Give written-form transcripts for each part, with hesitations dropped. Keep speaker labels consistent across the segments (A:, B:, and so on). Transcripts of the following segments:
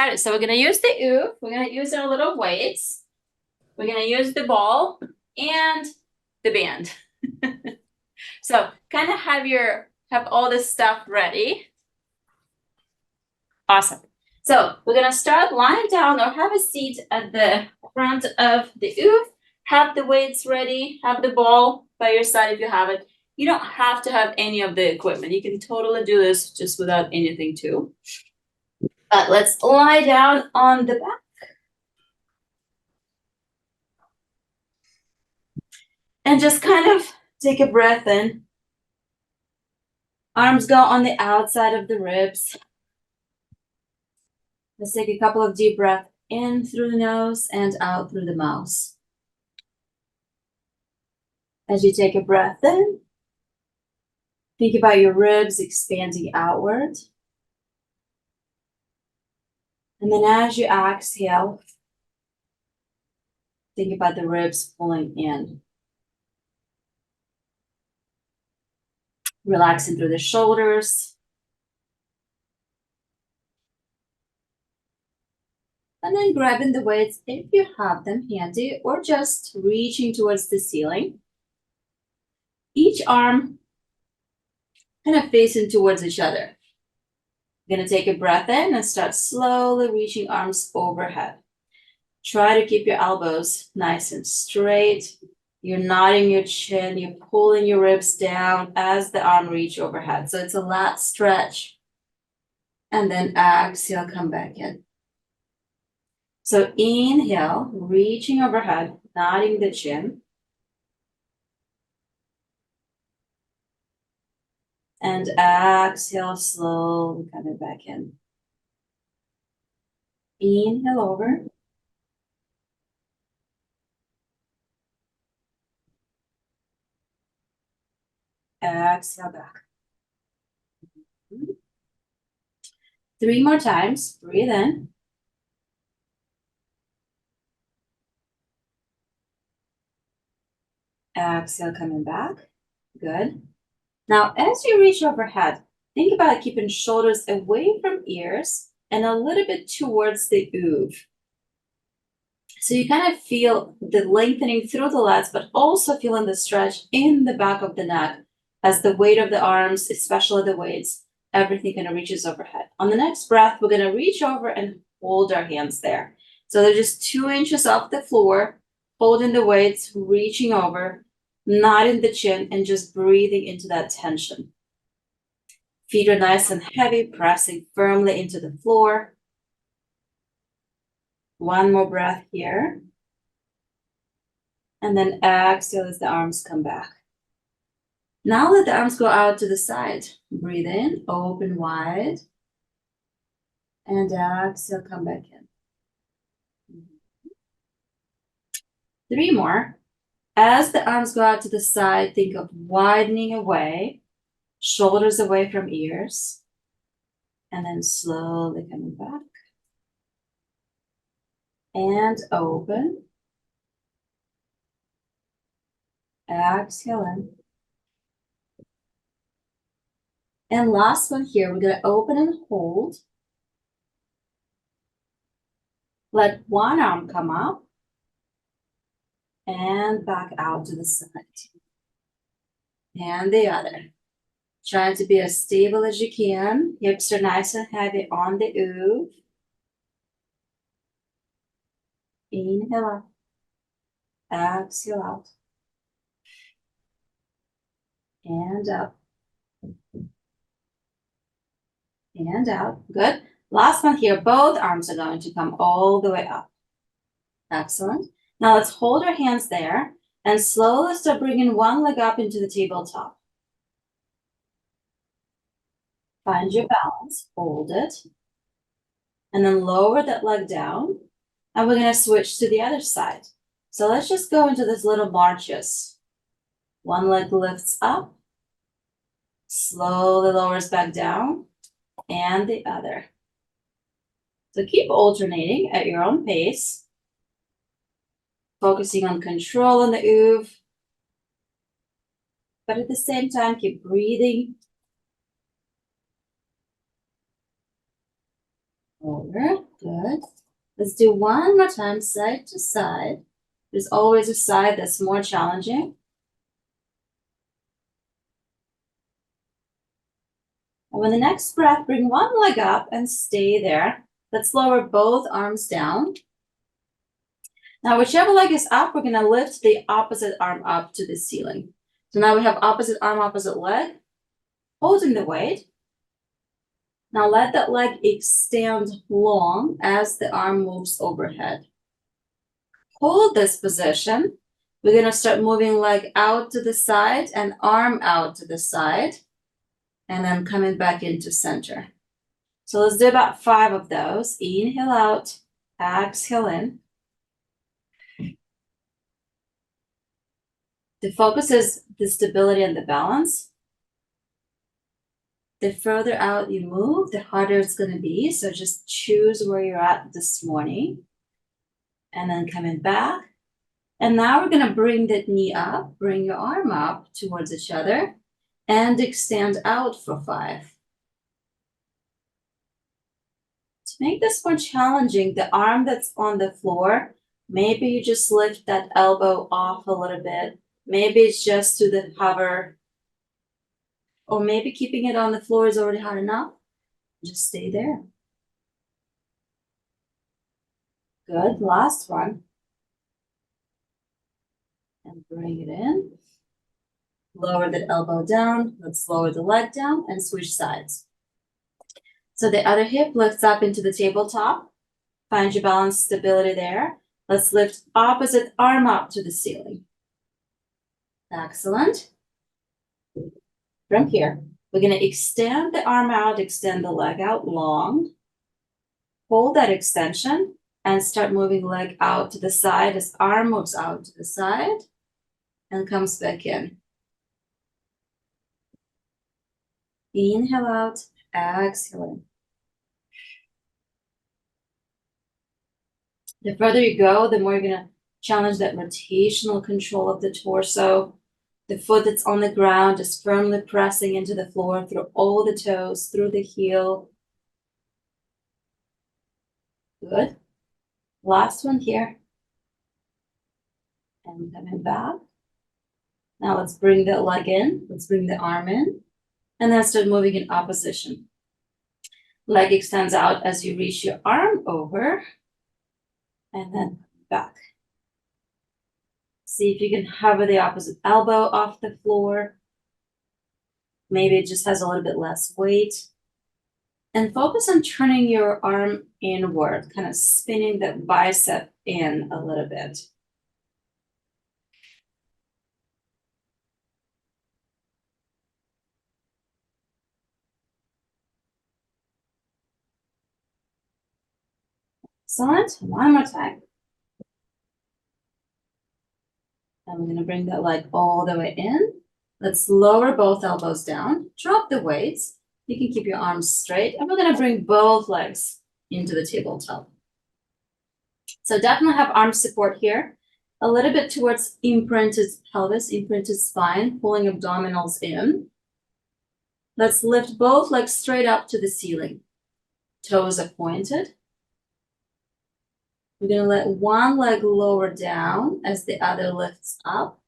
A: started. So we're going to use the OOV. We're going to use our little weights. We're going to use the ball and the band. So kind of have all this stuff ready. Awesome. So we're going to start lying down or have a seat at the front of the OOV. Have the weights ready. Have the ball by your side if you have it. You don't have to have any of the equipment. You can totally do this just without anything too. But let's lie down on the back. And just kind of take a breath in. Arms go on the outside of the ribs. Let's take a couple of deep breaths in through the nose and out through the mouth. As you take a breath in, think about your ribs expanding outward. And then as you exhale, think about the ribs pulling in. Relaxing through the shoulders. And then grabbing the weights if you have them handy or just reaching towards the ceiling. Each arm kind of facing towards each other. You're going to take a breath in and start slowly reaching arms overhead. Try to keep your elbows nice and straight. You're nodding your chin, you're pulling your ribs down as the arm reach overhead. So it's a lat stretch. And then exhale, come back in. So inhale, reaching overhead, nodding the chin. And exhale, slowly coming back in. Inhale over. Exhale back. 3 more times. Breathe in. Exhale, coming back. Good. Now, as you reach overhead, think about keeping shoulders away from ears and a little bit towards the OOV. So you kind of feel the lengthening through the lats, but also feeling the stretch in the back of the neck as the weight of the arms, especially the weights, everything kind of reaches overhead. On the next breath, we're going to reach over and hold our hands there. So they're just 2 inches off the floor, holding the weights, reaching over, nodding the chin, and just breathing into that tension. Feet are nice and heavy, pressing firmly into the floor. 1 more breath here. And then exhale as the arms come back. Now let the arms go out to the side. Breathe in, open wide. And exhale, come back in. 3 more. As the arms go out to the side, think of widening away, shoulders away from ears, and then slowly coming back. And open. Exhale in. And last one here, we're going to open and hold. Let one arm come up. And back out to the side. And the other. Try to be as stable as you can. Hips are nice and heavy on the OOV. Inhale up. Exhale out. And up. And out. Good. Last one here. Both arms are going to come all the way up. Excellent. Now let's hold our hands there and slowly start bringing one leg up into the tabletop. Find your balance, hold it, and then lower that leg down. And we're going to switch to the other side. So let's just go into this little marches. One leg lifts up, slowly lowers back down, and the other. So keep alternating at your own pace. Focusing on control on the OOV. But at the same time, keep breathing. Over. Good. Let's do one more time, side to side. There's always a side that's more challenging. And with the next breath, bring one leg up and stay there. Let's lower both arms down. Now, whichever leg is up, we're gonna lift the opposite arm up to the ceiling. So now we have opposite arm, opposite leg, holding the weight. Now let that leg extend long as the arm moves overhead. Hold this position. We're gonna start moving leg out to the side and arm out to the side, and then coming back into center. So let's do about 5 of those. Inhale out, exhale in. The focus is the stability and the balance. The further out you move, the harder it's going to be. So just choose where you're at this morning. And then coming back. And now we're going to bring that knee up, bring your arm up towards each other, and extend out for 5. To make this more challenging, the arm that's on the floor, maybe you just lift that elbow off a little bit. Maybe it's just to the hover. Or maybe keeping it on the floor is already hard enough. Just stay there. Good, last one. And bring it in. Lower the elbow down. Let's lower the leg down and switch sides. So the other hip lifts up into the tabletop. Find your balance, stability there. Let's lift opposite arm up to the ceiling. Excellent. From here, we're going to extend the arm out, extend the leg out long. Hold that extension and start moving leg out to the side as arm moves out to the side and comes back in. Inhale out, exhale in. The further you go, the more you're going to challenge that rotational control of the torso. The foot that's on the ground is firmly pressing into the floor through all the toes, through the heel. Good. Last one here. And coming back. Now let's bring the leg in. Let's bring the arm in. And then start moving in opposition. Leg extends out as you reach your arm over. And then back. See if you can hover the opposite elbow off the floor. Maybe it just has a little bit less weight. And focus on turning your arm inward, kind of spinning that bicep in a little bit. Excellent. One more time. And we're going to bring that leg all the way in. Let's lower both elbows down. Drop the weights. You can keep your arms straight. And we're going to bring both legs into the tabletop. So definitely have arm support here. A little bit towards imprinted pelvis, imprinted spine, pulling abdominals in. Let's lift both legs straight up to the ceiling. Toes are pointed. We're going to let one leg lower down as the other lifts up,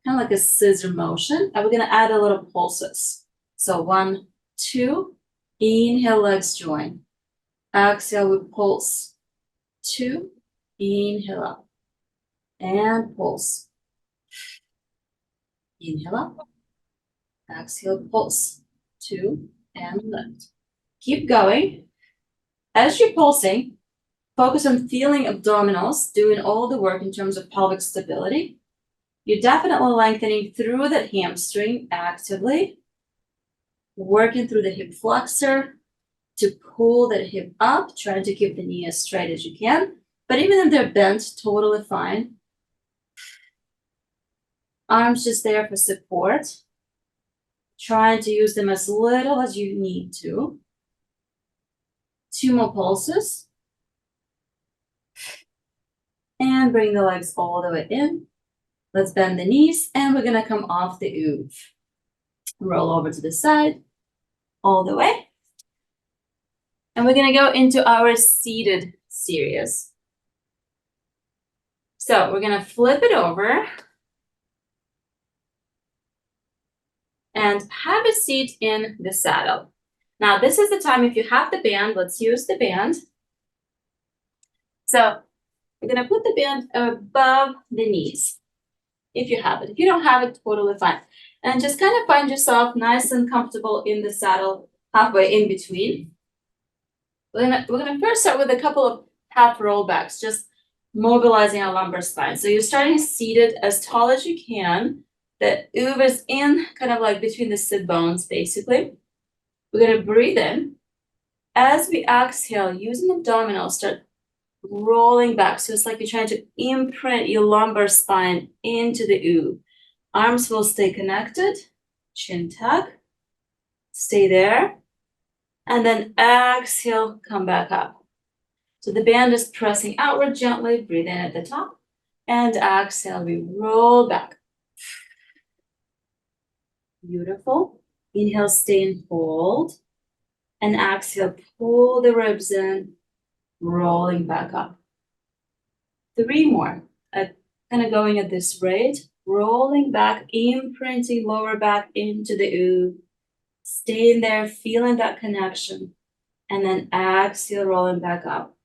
A: kind of like a scissor motion. And we're going to add a little pulses. So 1, 2, inhale, legs join. Exhale, we pulse. 2, inhale up. And pulse. Inhale up. Exhale, pulse. 2, and lift. Keep going. As you're pulsing, focus on feeling abdominals, doing all the work in terms of pelvic stability. You're definitely lengthening through that hamstring actively, working through the hip flexor to pull that hip up, trying to keep the knee as straight as you can. But even if they're bent, totally fine. Arms just there for support. Trying to use them as little as you need to. 2 more pulses. And bring the legs all the way in. Let's bend the knees, and we're going to come off the OOV. Roll over to the side, all the way. And we're going to go into our seated serious. So we're gonna flip it over and have a seat in the saddle. Now, this is the time, if you have the band, let's use the band. So we're gonna put the band above the knees, if you have it. If you don't have it, totally fine. And just kind of find yourself nice and comfortable in the saddle, halfway in between. We're gonna first start with a couple of half rollbacks, just mobilizing our lumbar spine. So you're starting seated as tall as you can. The OOV is in, kind of like between the sit bones, basically. We're gonna breathe in. As we exhale, using abdominals, start rolling back. So it's like you're trying to imprint your lumbar spine into the OOV. Arms will stay connected, chin tuck, stay there. And then exhale, come back up. So the band is pressing outward gently, breathe in at the top, and exhale, we roll back. Beautiful. Inhale, stay and hold. And exhale, pull the ribs in, rolling back up. 3 more. Kind of going at this rate, rolling back, imprinting lower back into the OOV. Staying there, feeling that connection. And then exhale, rolling back up.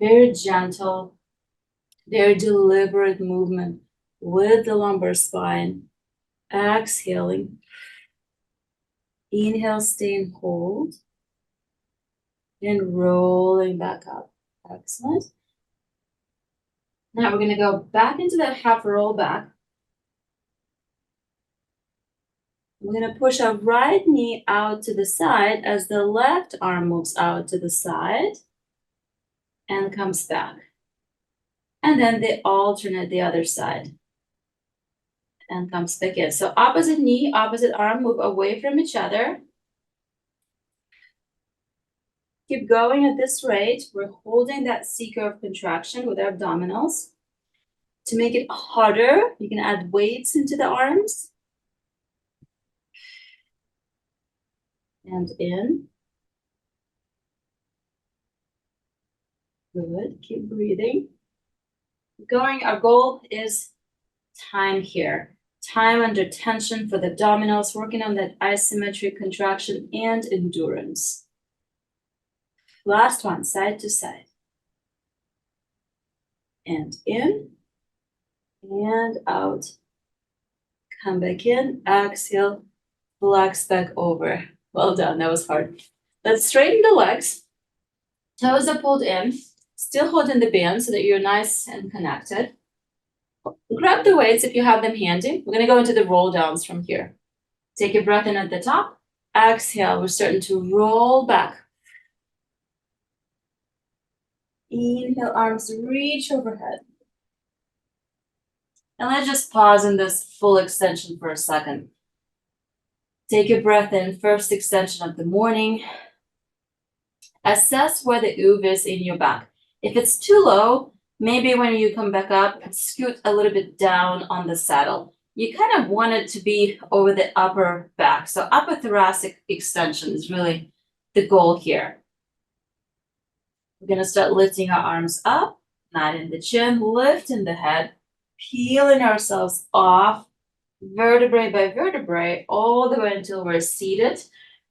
A: Very gentle, very deliberate movement with the lumbar spine. Exhaling. Inhale, stay and hold. And rolling back up. Excellent. Now we're going to go back into that half roll back. We're going to push our right knee out to the side as the left arm moves out to the side and comes back. And then they alternate the other side and comes back in. So opposite knee, opposite arm move away from each other. Keep going at this rate. We're holding that C-curve contraction with our abdominals. To make it harder, you can add weights into the arms. And in. Good. Keep breathing. Going, our goal is time here. Time under tension for the abdominals, working on that isometric contraction and endurance. Last one, side to side. And in. And out. Come back in. Exhale. Flex back over. Well done. That was hard. Let's straighten the legs. Toes are pulled in. Still holding the band so that you're nice and connected. Grab the weights if you have them handy. We're going to go into the roll downs from here. Take a breath in at the top. Exhale. We're starting to roll back. Inhale, arms reach overhead. And let's just pause in this full extension for a second. Take a breath in, first extension of the morning. Assess where the OOV is in your back. If it's too low, maybe when you come back up, scoot a little bit down on the saddle. You kind of want it to be over the upper back. So upper thoracic extension is really the goal here. We're going to start lifting our arms up, not in the chin, lifting the head, peeling ourselves off, vertebrae by vertebrae, all the way until we're seated.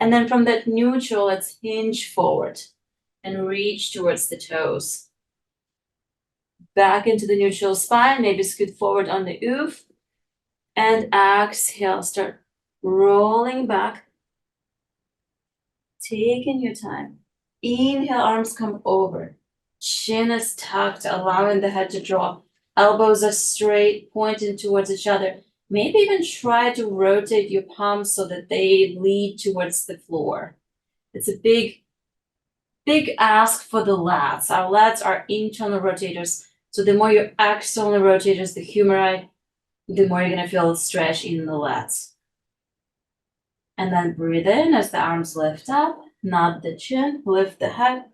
A: And then from that neutral, let's hinge forward and reach towards the toes. Back into the neutral spine, maybe scoot forward on the OOV. And exhale, start rolling back. Taking your time. Inhale, arms come over. Chin is tucked, allowing the head to drop. Elbows are straight, pointing towards each other. Maybe even try to rotate your palms so that they lead towards the floor. It's a big ask for the lats. Our lats are internal rotators. So the more your external rotators, the humeri, the more you're going to feel a stretch in the lats. And then breathe in as the arms lift up, nod the chin, lift the head,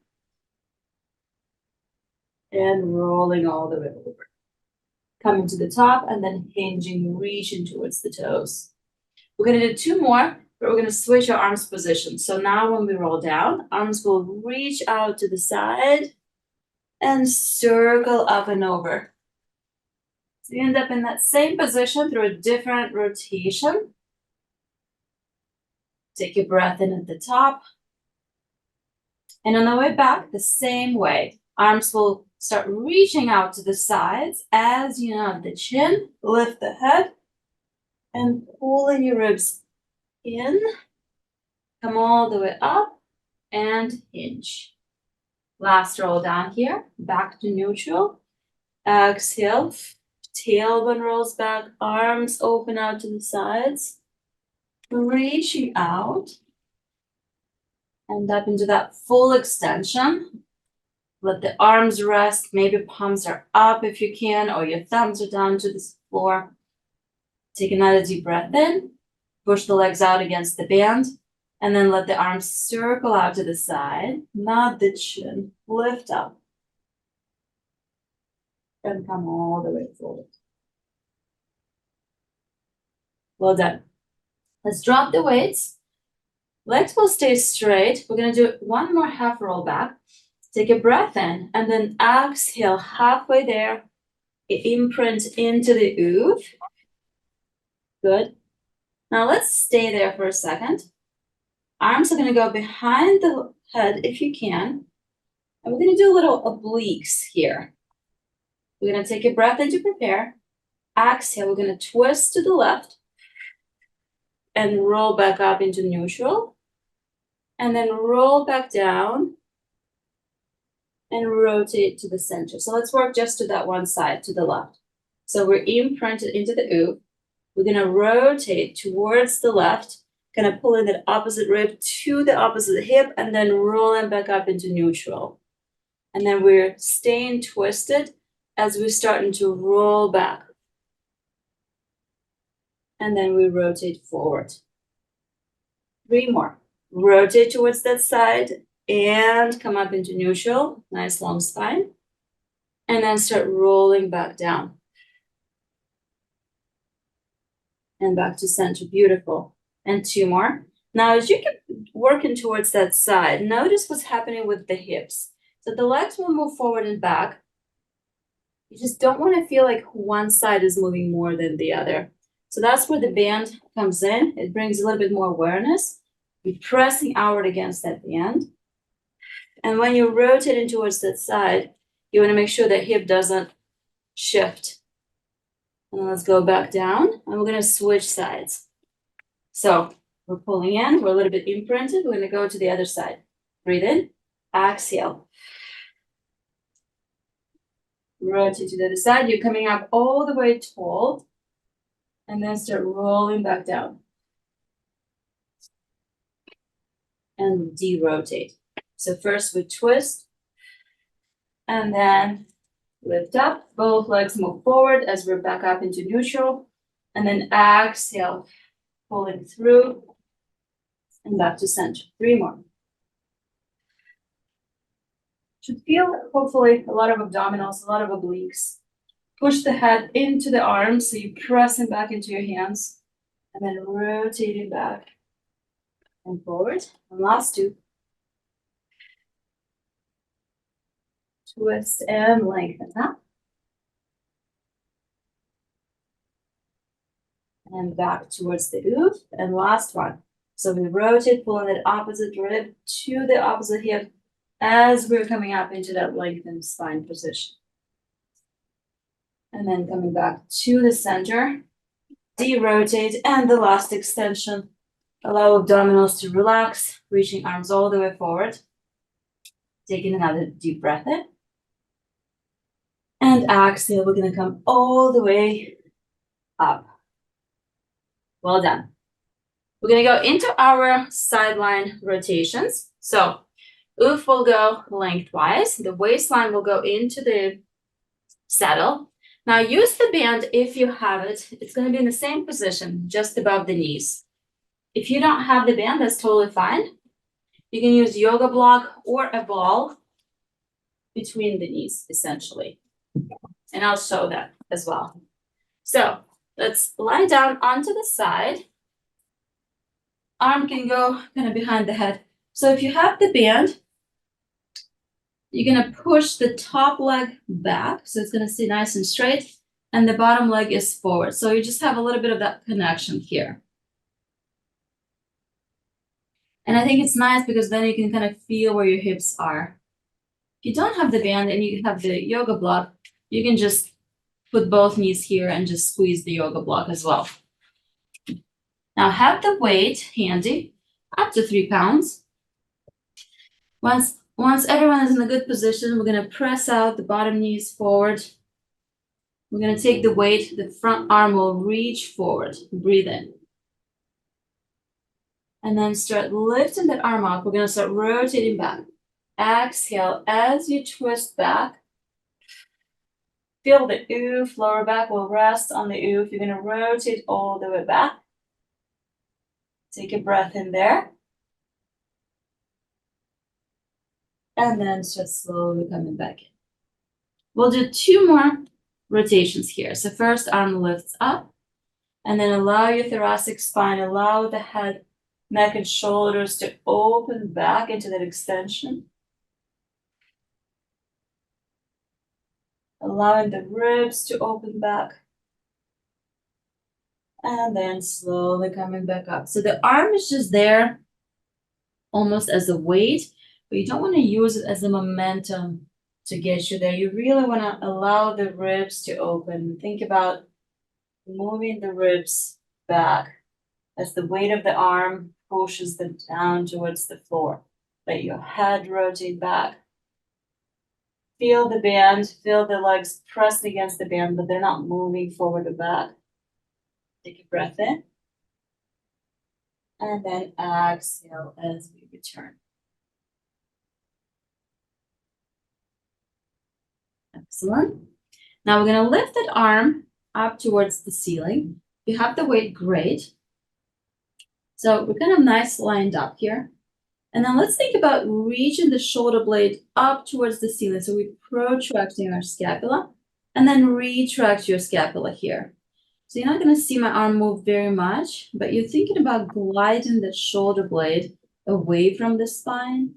A: and rolling all the way over. Coming to the top and then hinging, reaching towards the toes. We're going to do 2 more, but we're going to switch our arms position. So now when we roll down, arms will reach out to the side and circle up and over. So you end up in that same position through a different rotation. Take your breath in at the top. And on the way back, the same way. Arms will start reaching out to the sides as you nod the chin, lift the head, and pulling your ribs in. Come all the way up and hinge. Last roll down here, back to neutral. Exhale, tailbone rolls back, arms open out to the sides. Reaching out and up into that full extension. Let the arms rest. Maybe palms are up if you can, or your thumbs are down to the floor. Take another deep breath in. Push the legs out against the band. And then let the arms circle out to the side. Nod the chin. Lift up. And come all the way forward. Well done. Let's drop the weights. Legs will stay straight. We're going to do one more half roll back. Take a breath in and then exhale halfway there. Imprint into the OOV. Good. Now let's stay there for a second. Arms are going to go behind the head if you can. And we're going to do little obliques here. We're going to take a breath in to prepare. Exhale, we're going to twist to the left and roll back up into neutral. And then roll back down and rotate to the center. So let's work just to that one side, to the left. So we're imprinted into the OOV. We're going to rotate towards the left, kind of pulling that opposite rib to the opposite hip, and then rolling back up into neutral. And then we're staying twisted as we're starting to roll back. And then we rotate forward. 3 more. Rotate towards that side and come up into neutral. Nice long spine. And then start rolling back down. And back to center. Beautiful. And 2 more. Now, as you keep working towards that side, notice what's happening with the hips. So the legs will move forward and back. You just don't want to feel like one side is moving more than the other. So that's where the band comes in. It brings a little bit more awareness. You're pressing outward against that band. And when you're rotating towards that side, you want to make sure that hip doesn't shift. And let's go back down. And we're going to switch sides. So we're pulling in. We're a little bit imprinted. We're going to go to the other side. Breathe in. Exhale. Rotate to the other side. You're coming up all the way tall. And then start rolling back down. And de-rotate. So first we twist. And then lift up. Both legs move forward as we're back up into neutral. And then exhale. Pulling through. And back to center. 3 more. Should feel, hopefully, a lot of abdominals, a lot of obliques. Push the head into the arms, so you press them back into your hands. And then rotating back and forward. And last 2. Twist and lengthen up. And back towards the OOV. And last one. So we rotate, pulling that opposite rib to the opposite hip as we're coming up into that lengthened spine position. And then coming back to the center, de-rotate, and the last extension. Allow abdominals to relax, reaching arms all the way forward. Taking another deep breath in. And exhale, we're going to come all the way up. Well done. We're going to go into our sideline rotations. So OOV will go lengthwise. The waistline will go into the saddle. Now use the band if you have it. It's going to be in the same position, just above the knees. If you don't have the band, that's totally fine. You can use yoga block or a ball between the knees, essentially. And I'll show that as well. So let's lie down onto the side. Arm can go kind of behind the head. So if you have the band, You're gonna push the top leg back, so it's gonna stay nice and straight, and the bottom leg is forward. So you just have a little bit of that connection here. And I think it's nice because then you can kind of feel where your hips are. If you don't have the band and you have the yoga block, you can just put both knees here and just squeeze the yoga block as well. Now have the weight handy, up to 3 pounds. Once everyone is in a good position, we're gonna press out the bottom knees forward. We're gonna take the weight, the front arm will reach forward, breathe in. And then start lifting that arm up. We're gonna start rotating back. Exhale as you twist back. Feel the OOV, lower back will rest on the OOV. You're gonna rotate all the way back. Take a breath in there. And then start slowly coming back in. We'll do 2 more rotations here. So first arm lifts up, and then allow your thoracic spine, allow the head, neck, and shoulders to open back into that extension. Allowing the ribs to open back. And then slowly coming back up. So the arm is just there almost as a weight, but you don't want to use it as a momentum to get you there. You really want to allow the ribs to open. Think about moving the ribs back as the weight of the arm pushes them down towards the floor. Let your head rotate back. Feel the band, feel the legs pressed against the band, but they're not moving forward or back. Take a breath in. And then exhale as we return. Excellent. Now we're going to lift that arm up towards the ceiling. If you have the weight, great. So we're kind of nice lined up here. And then let's think about reaching the shoulder blade up towards the ceiling. So we're protracting our scapula and then retract your scapula here. So you're not going to see my arm move very much, but you're thinking about gliding the shoulder blade away from the spine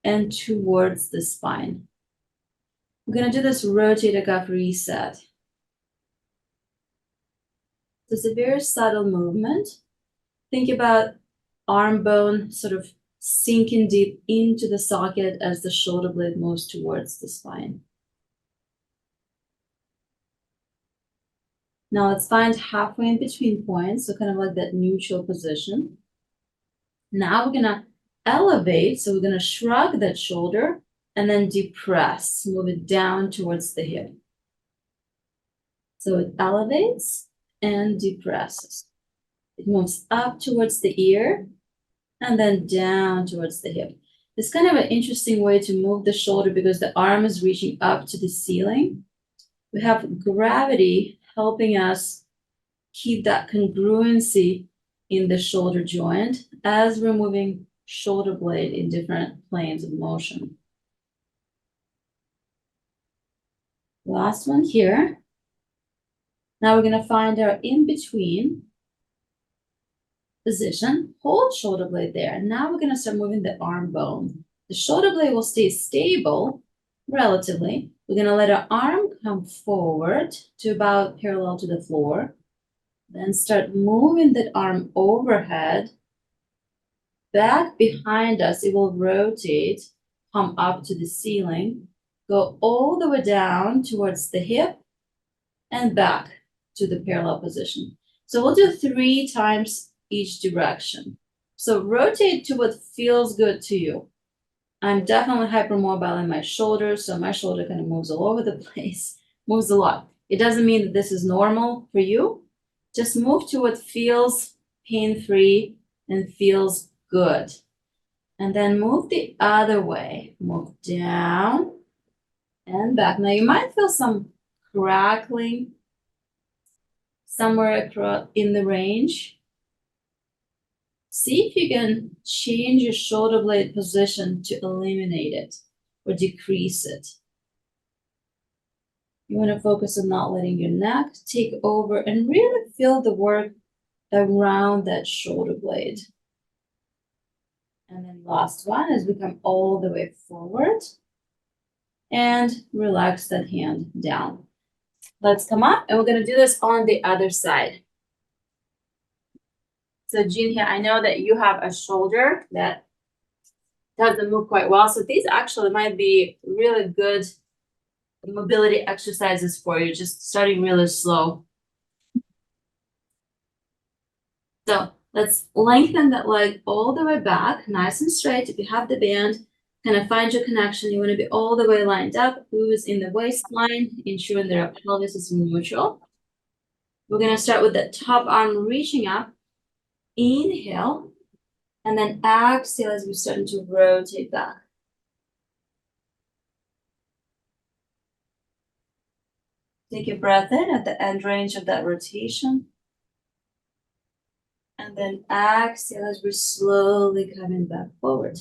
A: and towards the spine. We're going to do this rotator cuff reset. So it's a very subtle movement. Think about arm bone sort of sinking deep into the socket as the shoulder blade moves towards the spine. Now let's find halfway in between points, so kind of like that neutral position. Now we're gonna elevate, so we're gonna shrug that shoulder and then depress, move it down towards the hip. So it elevates and depresses. It moves up towards the ear and then down towards the hip. It's kind of an interesting way to move the shoulder because the arm is reaching up to the ceiling. We have gravity helping us keep that congruency in the shoulder joint as we're moving shoulder blade in different planes of motion. Last one here. Now we're going to find our in-between position, hold shoulder blade there. And now we're going to start moving the arm bone. The shoulder blade will stay stable relatively. We're going to let our arm come forward to about parallel to the floor. Then start moving that arm overhead. Back behind us, it will rotate, come up to the ceiling, go all the way down towards the hip and back to the parallel position. So we'll do 3 times each direction. So rotate to what feels good to you. I'm definitely hypermobile in my shoulders, so my shoulder kind of moves all over the place, moves a lot. It doesn't mean that this is normal for you. Just move to what feels pain-free and feels good. And then move the other way. Move down and back. Now you might feel some crackling somewhere in the range. See if you can change your shoulder blade position to eliminate it or decrease it. You want to focus on not letting your neck take over and really feel the work around that shoulder blade. And then last one as we come all the way forward. and relax that hand down. Let's come up, and we're gonna do this on the other side. So Jean here, I know that you have a shoulder that doesn't move quite well. So these actually might be really good mobility exercises for you, just starting really slow. So let's lengthen that leg all the way back, nice and straight. If you have the band, kind of find your connection. You want to be all the way lined up, ooze in the waistline, ensuring that our pelvis is neutral. We're going to start with the top arm reaching up. Inhale, and then exhale as we're starting to rotate back. Take a breath in at the end range of that rotation. And then exhale as we're slowly coming back forward.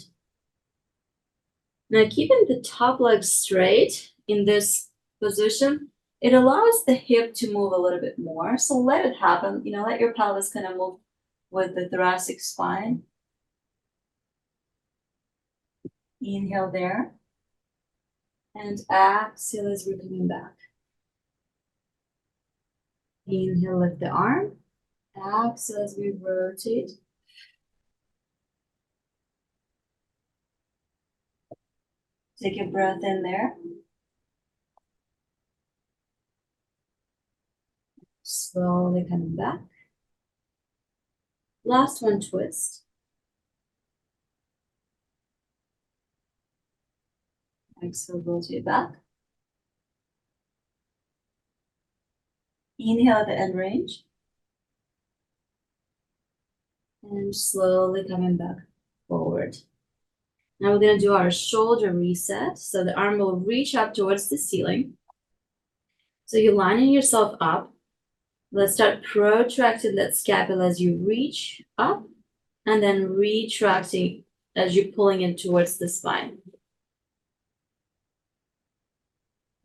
A: Now, keeping the top leg straight in this position, it allows the hip to move a little bit more. So let it happen. Let your pelvis kind of move with the thoracic spine. Inhale there. And exhale as we're coming back. Inhale, lift the arm. Exhale as we rotate. Take a breath in there. Slowly coming back. Last one, twist. Exhale, rotate back. Inhale at the end range. And slowly coming back forward. Now we're going to do our shoulder reset. So the arm will reach up towards the ceiling. So you're lining yourself up. Let's start protracting that scapula as you reach up, and then retracting as you're pulling it towards the spine.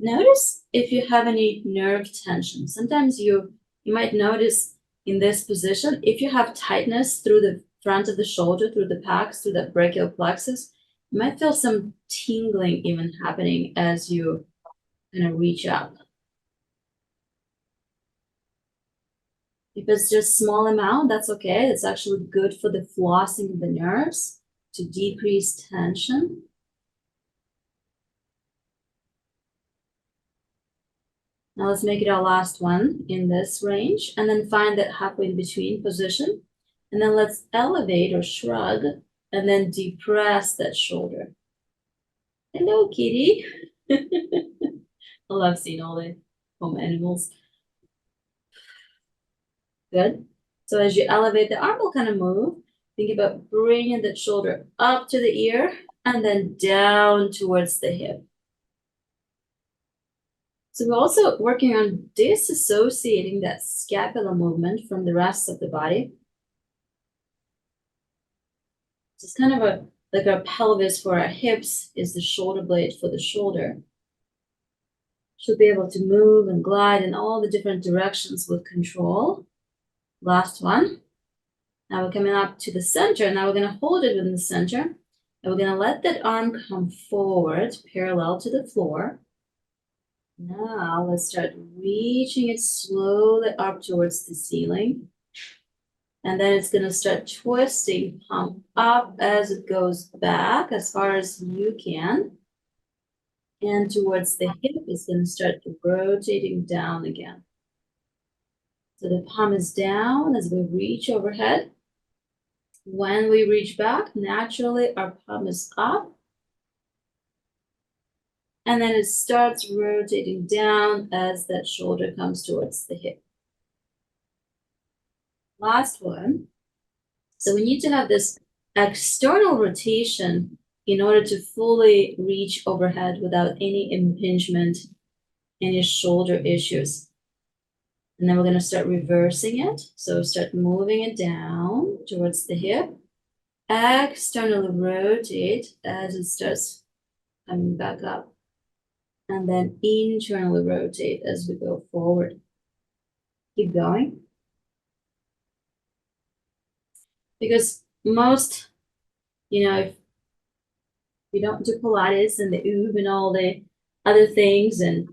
A: Notice if you have any nerve tension. Sometimes you might notice in this position, if you have tightness through the front of the shoulder, through the pecs, through the brachial plexus, you might feel some tingling even happening as you kind of reach up. If it's just small amount, that's okay. It's actually good for the flossing of the nerves to decrease tension. Now let's make it our last one in this range, and then find that halfway in between position. And then let's elevate or shrug, and then depress that shoulder. Hello, kitty. I love seeing all the home animals. Good. So as you elevate, the arm will kind of move. Think about bringing that shoulder up to the ear and then down towards the hip. So we're also working on disassociating that scapular movement from the rest of the body. It's kind of like our pelvis for our hips is the shoulder blade for the shoulder. Should be able to move and glide in all the different directions with control. Last one. Now we're coming up to the center. Now we're going to hold it in the center. And we're going to let that arm come forward, parallel to the floor. Now let's start reaching it slowly up towards the ceiling. And then it's going to start twisting, palm up as it goes back as far as you can. And towards the hip, it's going to start rotating down again. So the palm is down as we reach overhead. When we reach back, naturally our palm is up. And then it starts rotating down as that shoulder comes towards the hip. Last one. So we need to have this external rotation in order to fully reach overhead without any impingement, any shoulder issues. And then we're going to start reversing it. So start moving it down towards the hip. Externally rotate as it starts coming back up. And then internally rotate as we go forward. Keep going. Because most, if you don't do Pilates and the OOV and all the other things, and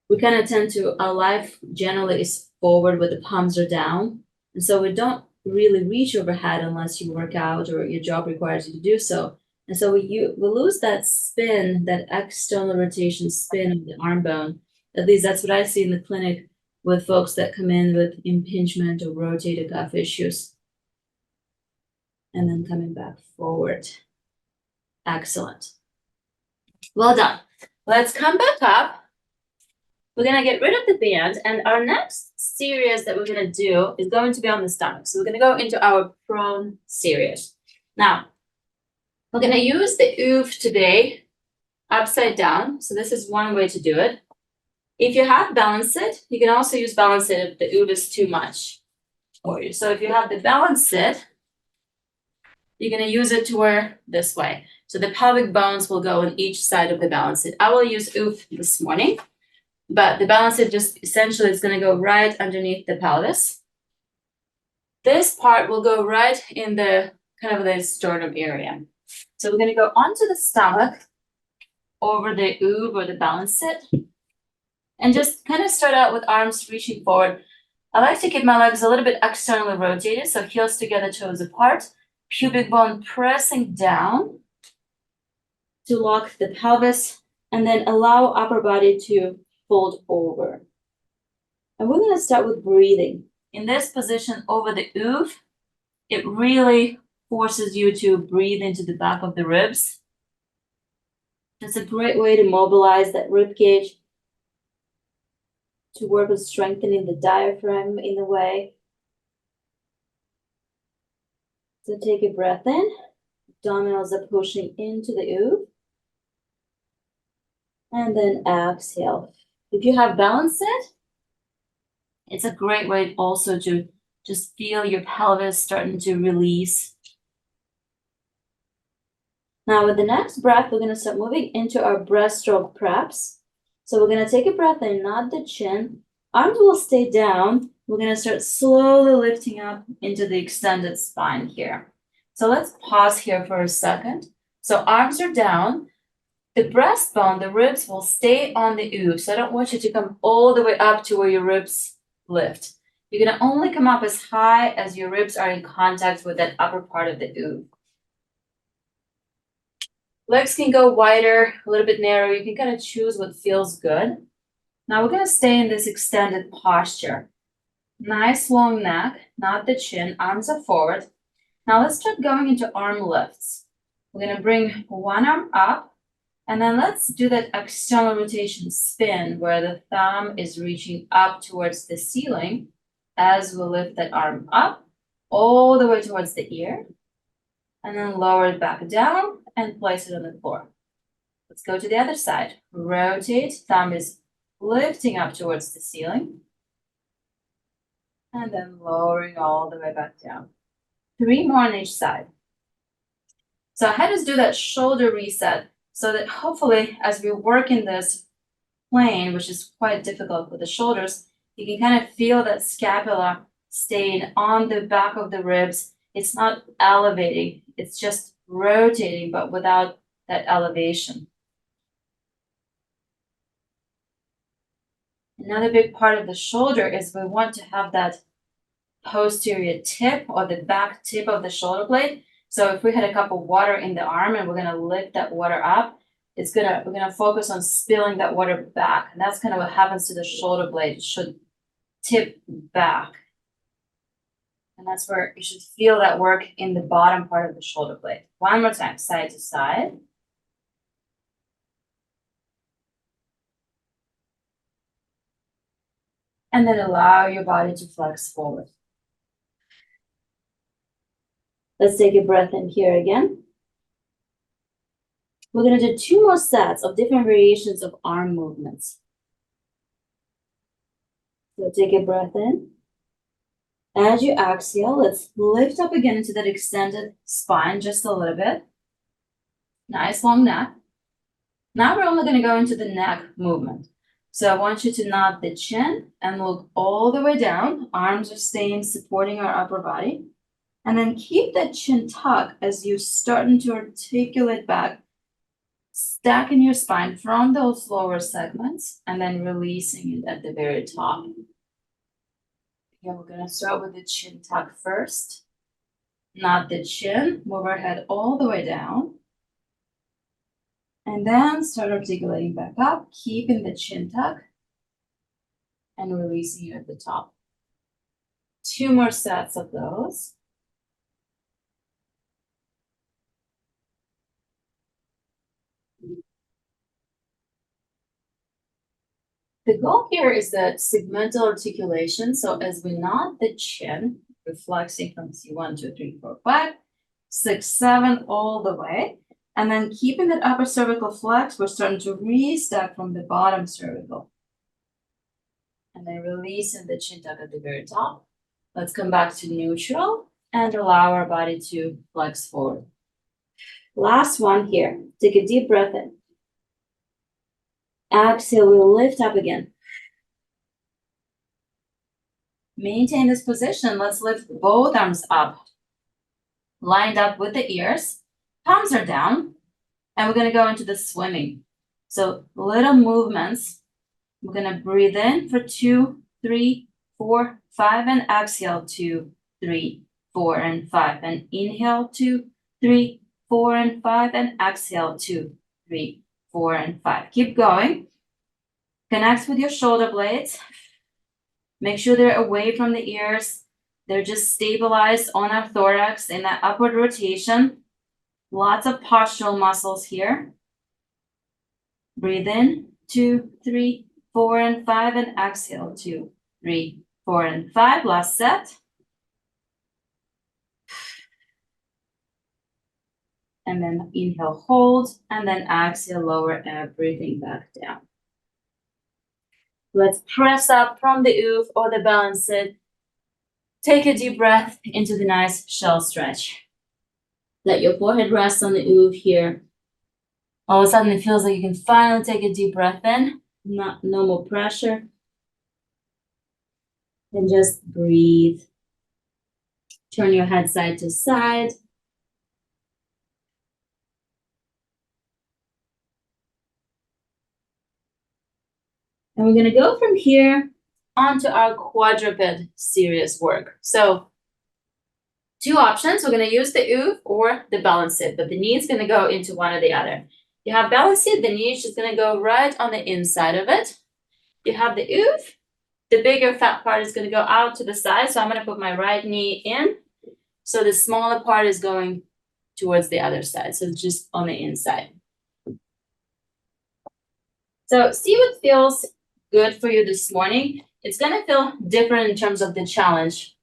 A: we kind of tend to, our life generally is forward with the palms are down. And so we don't really reach overhead unless you work out or your job requires you to do so. And so we lose that spin, that external rotation spin of the arm bone. At least that's what I see in the clinic with folks that come in with impingement or rotator cuff issues. And then coming back forward. Excellent. Well done. Let's come back up. We're gonna get rid of the band, and our next series that we're gonna do is going to be on the stomach. So we're gonna go into our prone series. Now, we're gonna use the OOV today upside down. So this is one way to do it. If you have balance sit, you can also use balance sit if the OOV is too much for you. So if you have the balance sit, you're gonna use it to wear this way. So the pelvic bones will go on each side of the balance sit. I will use OOV this morning. But the balance sit just essentially is going to go right underneath the pelvis. This part will go right in the kind of the sternum area. So we're going to go onto the stomach over the OOV or the balance sit. And just kind of start out with arms reaching forward. I like to keep my legs a little bit externally rotated, so heels together, toes apart. Pubic bone pressing down to lock the pelvis, and then allow upper body to fold over. And we're going to start with breathing. In this position over the OOV, it really forces you to breathe into the back of the ribs. It's a great way to mobilize that rib cage, to work with strengthening the diaphragm in a way. So take a breath in. Abdominals are pushing into the OOV. And then exhale. If you have balance sit, it's a great way also to just feel your pelvis starting to release. Now with the next breath, we're going to start moving into our breaststroke preps. So we're going to take a breath in, nod the chin. Arms will stay down. We're going to start slowly lifting up into the extended spine here. So let's pause here for a second. So arms are down. The breastbone, the ribs will stay on the OOV. So I don't want you to come all the way up to where your ribs lift. You're going to only come up as high as your ribs are in contact with that upper part of the OOV. Legs can go wider, a little bit narrower. You can kind of choose what feels good. Now we're going to stay in this extended posture. Nice long neck, not the chin, arms are forward. Now let's start going into arm lifts. We're going to bring one arm up. And then let's do that external rotation spin where the thumb is reaching up towards the ceiling as we lift that arm up all the way towards the ear. And then lower it back down and place it on the floor. Let's go to the other side. Rotate, thumb is lifting up towards the ceiling. And then lowering all the way back down. 3 more on each side. So I had us do that shoulder reset, so that hopefully as we work in this plane, which is quite difficult with the shoulders, you can kind of feel that scapula staying on the back of the ribs. It's not elevating, it's just rotating, but without that elevation. Another big part of the shoulder is we want to have that posterior tip or the back tip of the shoulder blade. So if we had a cup of water in the arm and we're going to lift that water up, we're going to focus on spilling that water back. And that's kind of what happens to the shoulder blade. It should tip back. And that's where you should feel that work in the bottom part of the shoulder blade. One more time, side to side. And then allow your body to flex forward. Let's take a breath in here again. We're going to do 2 more sets of different variations of arm movements. So take a breath in. As you exhale, let's lift up again into that extended spine just a little bit. Nice long neck. Now we're only going to go into the neck movement. So I want you to nod the chin and look all the way down. Arms are staying, supporting our upper body. And then keep that chin tuck as you're starting to articulate back. Stacking your spine from those lower segments and then releasing it at the very top. Okay, we're gonna start with the chin tuck first. Not the chin, move our head all the way down. And then start articulating back up, keeping the chin tuck and releasing it at the top. 2 more sets of those. The goal here is that segmental articulation. So as we nod the chin, reflexing from C1, 2, 3, 4, 5, 6, 7, all the way. And then keeping that upper cervical flex, we're starting to restack from the bottom cervical. And then releasing the chin tuck at the very top. Let's come back to neutral and allow our body to flex forward. Last one here. Take a deep breath in. Exhale, we'll lift up again. Maintain this position. Let's lift both arms up, lined up with the ears. Palms are down, and we're gonna go into the swimming. So little movements. We're gonna breathe in for 2, 3, 4, 5, and exhale 2, 3, 4, and 5. And inhale 2, 3, 4, and 5, and exhale 2, 3, 4, and 5. Keep going. Connect with your shoulder blades. Make sure they're away from the ears. They're just stabilized on our thorax in that upward rotation. Lots of postural muscles here. Breathe in, 2, 3, 4, and 5, and exhale 2, 3, 4, and 5. Last set. And then inhale, hold, and then exhale, lower everything back down. Let's press up from the OOV or the balance sit. Take a deep breath into the nice shell stretch. Let your forehead rest on the OOV here. All of a sudden, it feels like you can finally take a deep breath in. No more pressure. And just breathe. Turn your head side to side. And we're gonna go from here onto our quadruped serious work. So 2 options. We're gonna use the OOV or the balance sit, but the knee is gonna go into one or the other. You have balance sit, the knee is just gonna go right on the inside of it. You have the OOV, the bigger fat part is gonna go out to the side. So I'm gonna put my right knee in. So the smaller part is going towards the other side. So it's just on the inside. So see what feels good for you this morning. It's gonna feel different in terms of the challenge.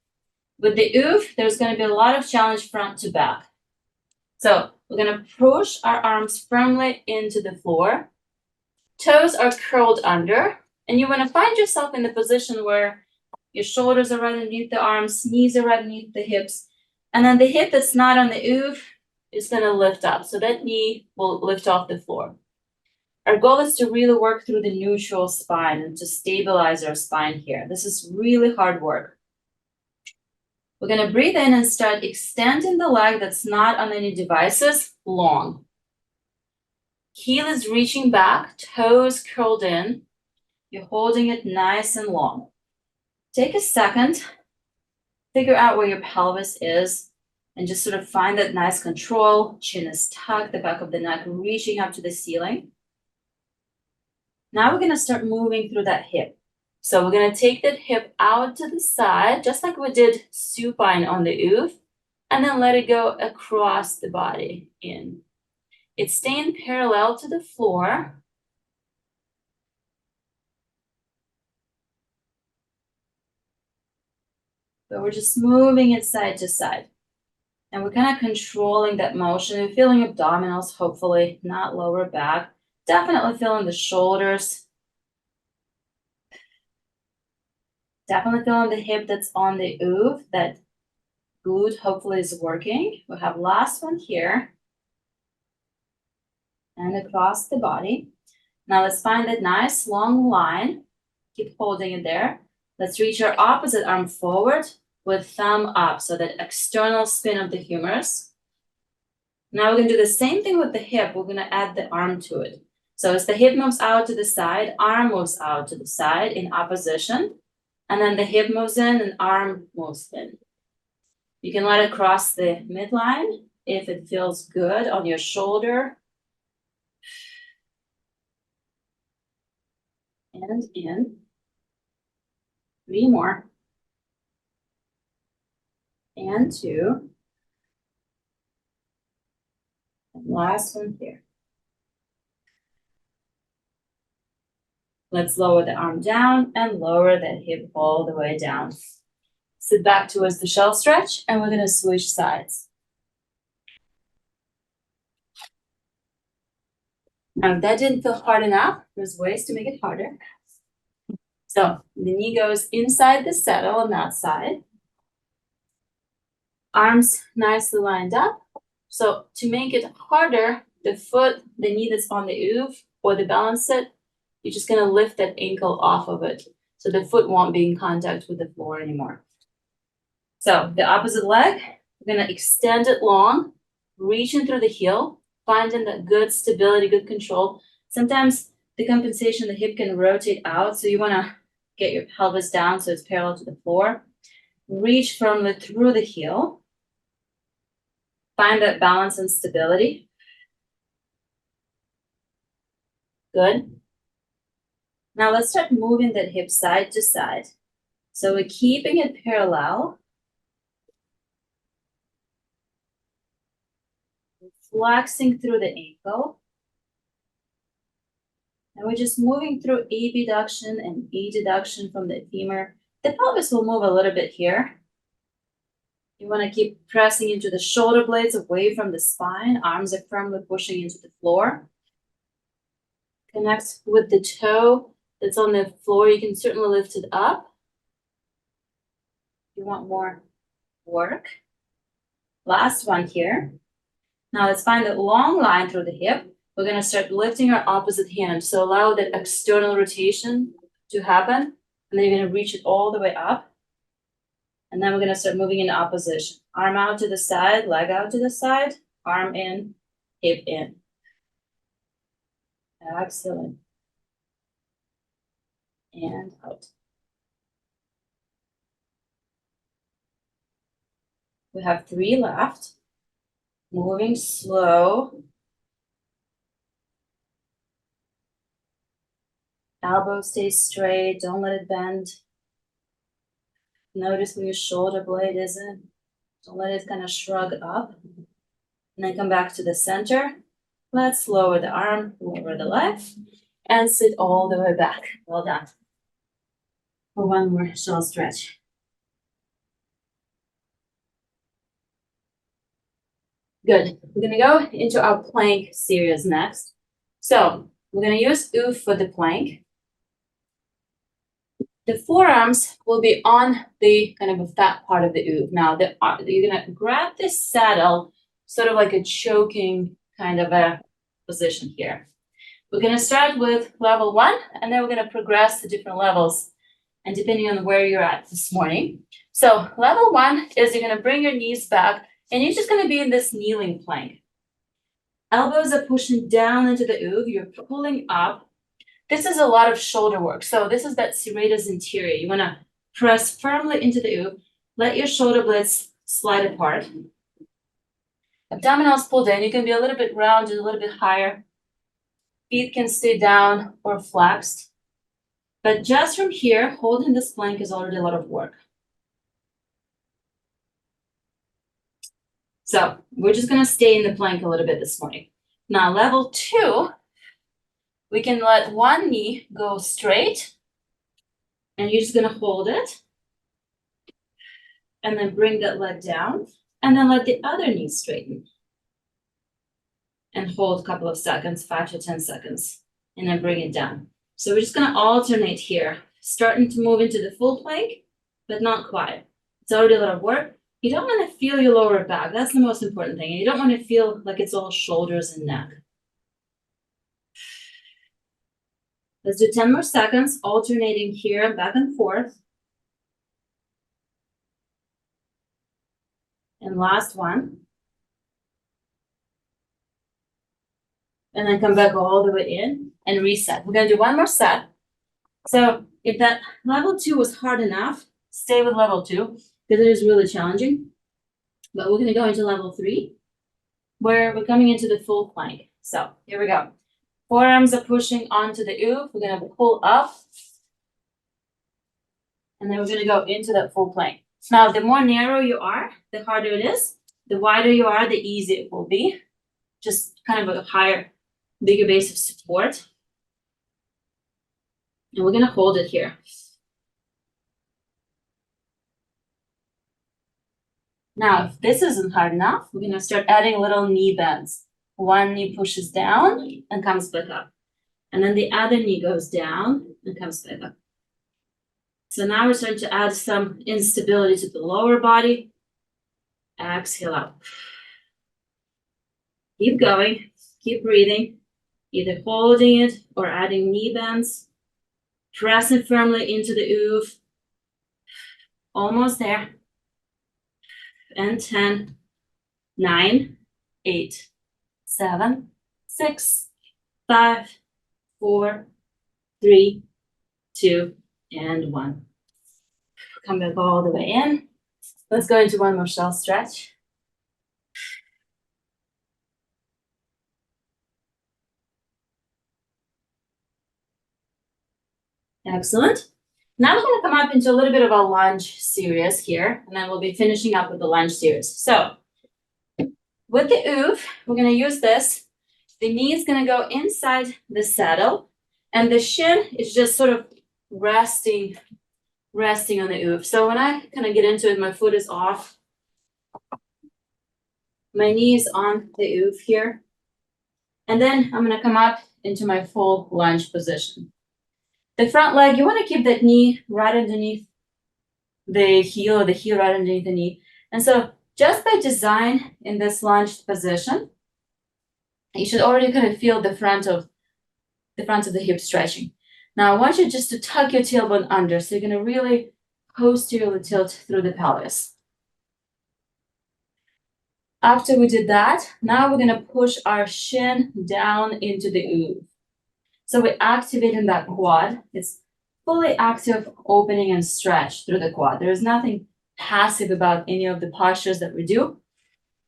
A: With the OOV, there's gonna be a lot of challenge front to back. So we're gonna push our arms firmly into the floor. Toes are curled under, and you wanna find yourself in the position where your shoulders are right underneath the arms, knees are right underneath the hips, and then the hip that's not on the OOV is gonna lift up. So that knee will lift off the floor. Our goal is to really work through the neutral spine and to stabilize our spine here. This is really hard work. We're gonna breathe in and start extending the leg that's not on any devices long. Heel is reaching back, toes curled in. You're holding it nice and long. Take a second, figure out where your pelvis is, and just sort of find that nice control. Chin is tucked, the back of the neck reaching up to the ceiling. Now we're gonna start moving through that hip. So we're gonna take that hip out to the side, just like we did supine on the OOV, and then let it go across the body in. It's staying parallel to the floor. But we're just moving it side to side. And we're kind of controlling that motion. We're feeling abdominals, hopefully, not lower back. Definitely feeling the shoulders. Definitely feeling the hip that's on the OOV. That glute hopefully is working. We'll have last one here. And across the body. Now let's find that nice long line. Keep holding it there. Let's reach our opposite arm forward with thumb up. So that external spin of the humerus. Now we're gonna do the same thing with the hip. We're gonna add the arm to it. So as the hip moves out to the side, arm moves out to the side in opposition. And then the hip moves in and arm moves in. You can let it cross the midline if it feels good on your shoulder. And in. 3 more. And 2. And last one here. Let's lower the arm down and lower that hip all the way down. Sit back towards the shell stretch, and we're gonna switch sides. Now, if that didn't feel hard enough, there's ways to make it harder. So the knee goes inside the saddle on that side. Arms nicely lined up. So to make it harder, the knee that's on the OOV or the balance set, you're just gonna lift that ankle off of it. So the foot won't be in contact with the floor anymore. So the opposite leg, we're gonna extend it long, reaching through the heel, finding that good stability, good control. Sometimes the compensation, the hip can rotate out, so you wanna get your pelvis down so it's parallel to the floor. Reach firmly through the heel. Find that balance and stability. Good. Now let's start moving that hip side to side. So we're keeping it parallel. Flexing through the ankle. And we're just moving through abduction and adduction from the femur. The pelvis will move a little bit here. You want to keep pressing into the shoulder blades away from the spine. Arms are firmly pushing into the floor. Connect with the toe that's on the floor. You can certainly lift it up. If you want more work. Last one here. Now let's find that long line through the hip. We're going to start lifting our opposite hand. So allow that external rotation to happen. And then you're going to reach it all the way up. And then we're going to start moving in opposition. Arm out to the side, leg out to the side, arm in, hip in. Excellent. And out. We have 3 left. Moving slow. Elbow stays straight, don't let it bend. Notice where your shoulder blade isn't. Don't let it kind of shrug up. And then come back to the center. Let's lower the arm, lower the leg, and sit all the way back. Well done. For one more shell stretch. Good. We're gonna go into our plank series next. So we're gonna use OOV for the plank. The forearms will be on the kind of a fat part of the OOV. Now, you're gonna grab this saddle, sort of like a choking kind of a position here. We're gonna start with level 1, and then we're gonna progress to different levels, and depending on where you're at this morning. So level 1 is you're gonna bring your knees back, and you're just gonna be in this kneeling plank. Elbows are pushing down into the OOV, you're pulling up. This is a lot of shoulder work. So this is that serratus anterior. You want to press firmly into the OOV. Let your shoulder blades slide apart. Abdominals pulled in. You can be a little bit rounded, a little bit higher. Feet can stay down or flexed. But just from here, holding this plank is already a lot of work. So we're just going to stay in the plank a little bit this morning. Now, level 2. We can let one knee go straight, and you're just gonna hold it, and then bring that leg down, and then let the other knee straighten. And hold a couple of seconds, 5 to 10 seconds, and then bring it down. So we're just gonna alternate here, starting to move into the full plank, but not quite. It's already a lot of work. You don't wanna feel your lower back, that's the most important thing. And you don't wanna feel like it's all shoulders and neck. Let's do 10 more seconds, alternating here, back and forth. And last one. and then come back all the way in and reset. We're gonna do one more set. So if that level 2 was hard enough, stay with level 2 because it is really challenging. But we're gonna go into level 3 where we're coming into the full plank. So here we go. Forearms are pushing onto the OOV. We're gonna pull up. And then we're gonna go into that full plank. Now, the more narrow you are, the harder it is. The wider you are, the easier it will be. Just kind of a higher, bigger base of support. And we're gonna hold it here. Now, if this isn't hard enough, we're gonna start adding little knee bends. One knee pushes down and comes back up. And then the other knee goes down and comes back up. So now we're starting to add some instability to the lower body. Exhale out. Keep going, keep breathing, either holding it or adding knee bends. Pressing firmly into the OOV. Almost there. And 10, 9, 8, 7, 6, 5, 4, 3, 2, and 1. Come back all the way in. Let's go into one more shell stretch. Excellent. Now we're going to come up into a little bit of a lunge series here, and then we'll be finishing up with the lunge series. So with the OOV, we're going to use this. The knee is going to go inside the saddle, and the shin is just sort of resting on the OOV. So when I kind of get into it, my foot is off. My knee is on the OOV here. And then I'm going to come up into my full lunge position. The front leg, you want to keep that knee right underneath the heel, or the heel right underneath the knee. And so just by design in this lunged position, you should already kind of feel the front of the hip stretching. Now I want you just to tuck your tailbone under. So you're going to really posteriorly tilt through the pelvis. After we did that, now we're going to push our shin down into the OOV. So we're activating that quad. It's fully active opening and stretch through the quad. There is nothing passive about any of the postures that we do,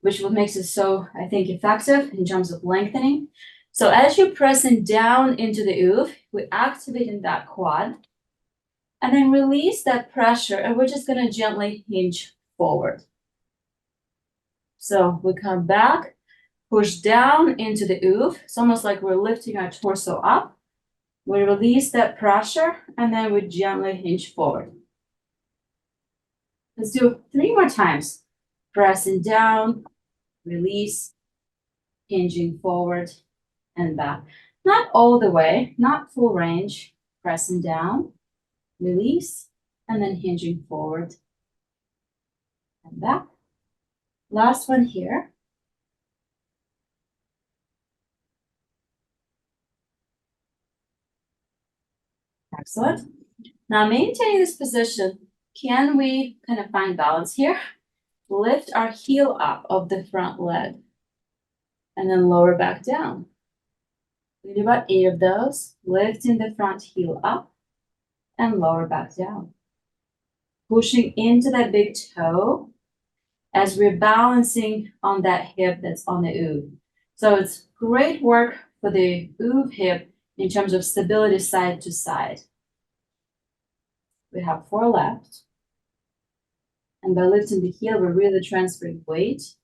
A: which what makes it so, I think, effective in terms of lengthening. So as you're pressing down into the OOV, we're activating that quad and then release that pressure, and we're just going to gently hinge forward. So we come back, push down into the OOV. It's almost like we're lifting our torso up. We release that pressure, and then we gently hinge forward. Let's do 3 more times. Pressing down, release, hinging forward, and back. Not all the way, not full range. Pressing down, release, and then hinging forward and back. Last one here. Excellent. Now maintaining this position, can we kind of find balance here? Lift our heel up of the front leg and then lower back down. We do about 8 of those, lifting the front heel up and lower back down. Pushing into that big toe as we're balancing on that hip that's on the OOV. So it's great work for the OOV hip in terms of stability side to side. We have 4 left. And by lifting the heel, we're really transferring weight.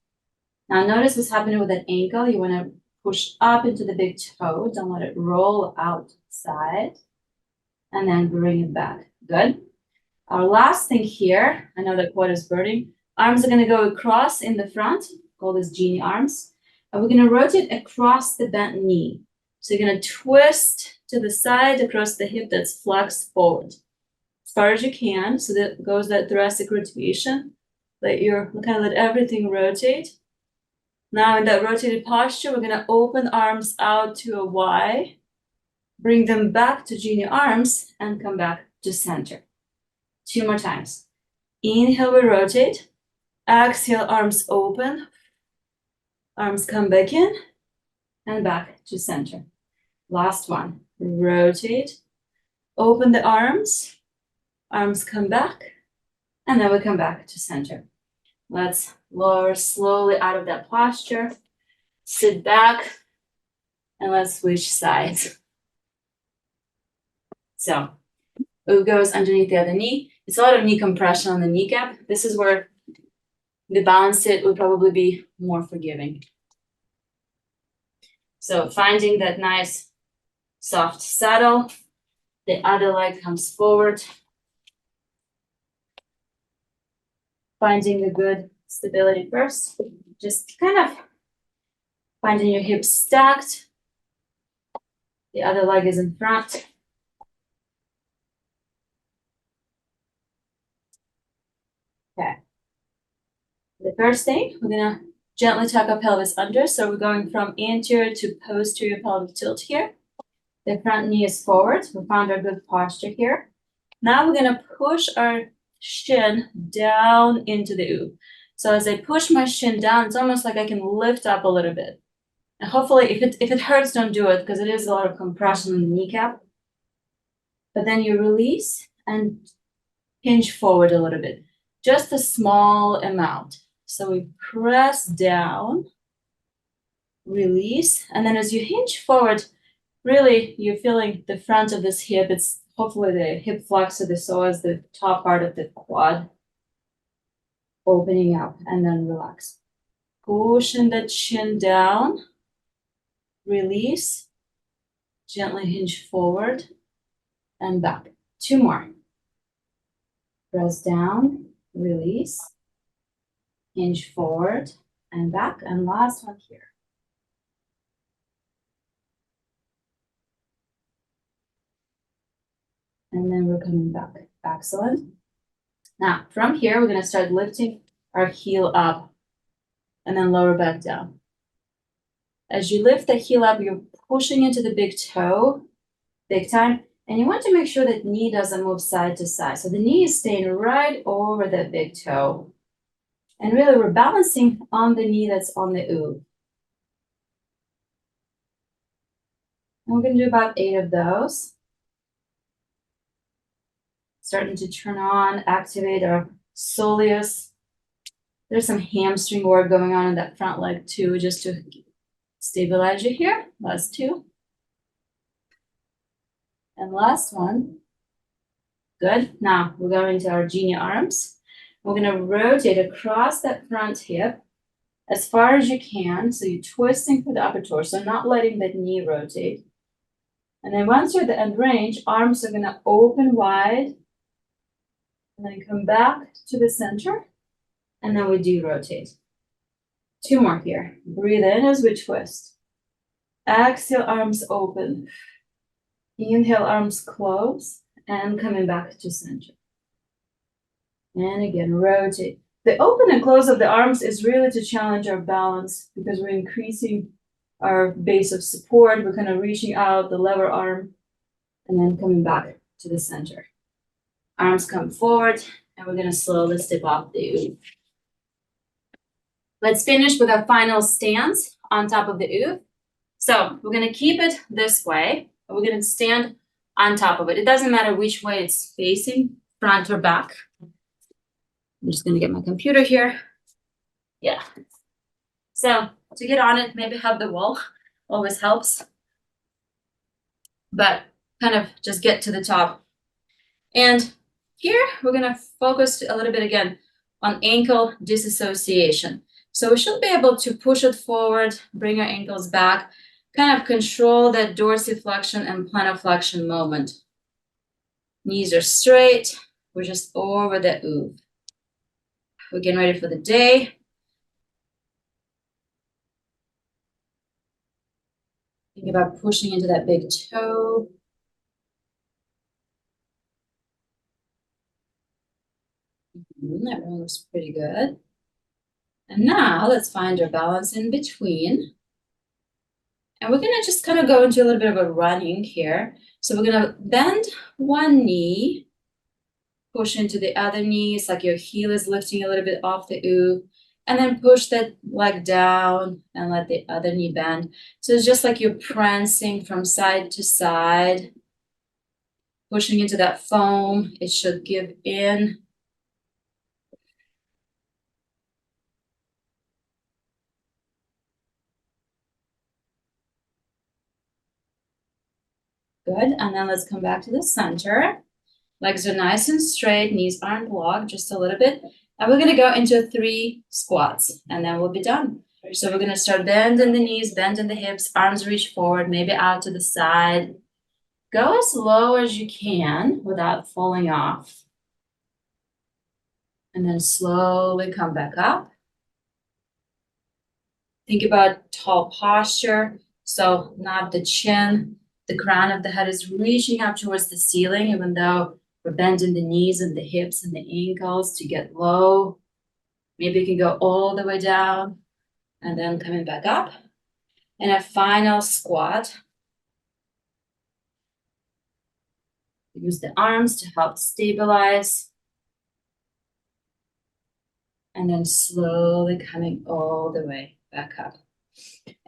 A: Now notice what's happening with that ankle. You want to push up into the big toe. Don't let it roll outside. And then bring it back. Good. Our last thing here, I know that quad is burning. Arms are going to go across in the front. Call this genie arms. And we're going to rotate across the bent knee. So you're going to twist to the side across the hip that's flexed forward. As far as you can, so that goes that thoracic rotation. Let everything rotate. Now in that rotated posture, we're gonna open arms out to a Y, bring them back to genie arms, and come back to center. 2 more times. Inhale, we rotate. Exhale, arms open. Arms come back in. and back to center. Last one, rotate, open the arms come back, and then we come back to center. Let's lower slowly out of that posture, sit back, and let's switch sides. So it goes underneath the other knee. It's a lot of knee compression on the kneecap. This is where the balance sit would probably be more forgiving. So finding that nice soft saddle, the other leg comes forward. Finding the good stability first. Just kind of finding your hips stacked. The other leg is in front. Okay. The first thing, we're gonna gently tuck our pelvis under. So we're going from anterior to posterior pelvic tilt here. The front knee is forward. We found our good posture here. Now we're gonna push our shin down into the OOV. So as I push my shin down, it's almost like I can lift up a little bit. And hopefully, if it hurts, don't do it, because it is a lot of compression in the kneecap. But then you release and hinge forward a little bit. Just a small amount. So we press down, release, and then as you hinge forward, really you're feeling the front of this hip. It's hopefully the hip flexor, the psoas, the top part of the quad, opening up, and then relax. Pushing that chin down, release, gently hinge forward and back. 2 more. Press down, release, hinge forward and back, and last one here. And then we're coming back. Excellent. Now, from here, we're going to start lifting our heel up and then lower back down. As you lift the heel up, you're pushing into the big toe, big time, and you want to make sure that knee doesn't move side to side. So the knee is staying right over that big toe. And really, we're balancing on the knee that's on the OOV. And we're going to do about 8 of those. Starting to turn on, activate our soleus. There's some hamstring work going on in that front leg too, just to stabilize you here. Last 2. And last one. Good. Now we're going to our genie arms. We're going to rotate across that front hip as far as you can. So you're twisting for the upper torso, not letting that knee rotate. And then once you're at the end range, arms are going to open wide. And then come back to the center. And then we de-rotate. 2 more here. Breathe in as we twist. Exhale, arms open. Inhale, arms close. And coming back to center. And again, rotate. The open and close of the arms is really to challenge our balance because we're increasing our base of support. We're kind of reaching out the lever arm and then coming back to the center. Arms come forward, and we're going to slowly step off the OOV. Let's finish with our final stance on top of the OOV. So we're going to keep it this way. We're going to stand on top of it. It doesn't matter which way it's facing, front or back. I'm just going to get my computer here. Yeah. So to get on it, maybe hug the wall. Always helps. But kind of just get to the top. And here, we're going to focus a little bit again on ankle disassociation. So we should be able to push it forward, bring our ankles back, kind of control that dorsiflexion and plantarflexion movement. Knees are straight. We're just over the OOV. We're getting ready for the day. Think about pushing into that big toe. That one looks pretty good. And now let's find our balance in between. And we're going to just kind of go into a little bit of a running here. So we're going to bend one knee, push into the other knee. It's like your heel is lifting a little bit off the OOV. And then push that leg down and let the other knee bend. So it's just like you're prancing from side to side, pushing into that foam. It should give in. Good. And then let's come back to the center. Legs are nice and straight, knees aren't blocked, just a little bit. And we're gonna go into 3 squats and then we'll be done. So we're gonna start bending the knees, bending the hips, arms reach forward, maybe out to the side. Go as low as you can without falling off. And then slowly come back up. Think about tall posture. So not the chin, the crown of the head is reaching up towards the ceiling, even though we're bending the knees and the hips and the ankles to get low. Maybe you can go all the way down and then coming back up. And a final squat. Use the arms to help stabilize. And then slowly coming all the way back up.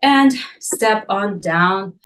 A: And step on down.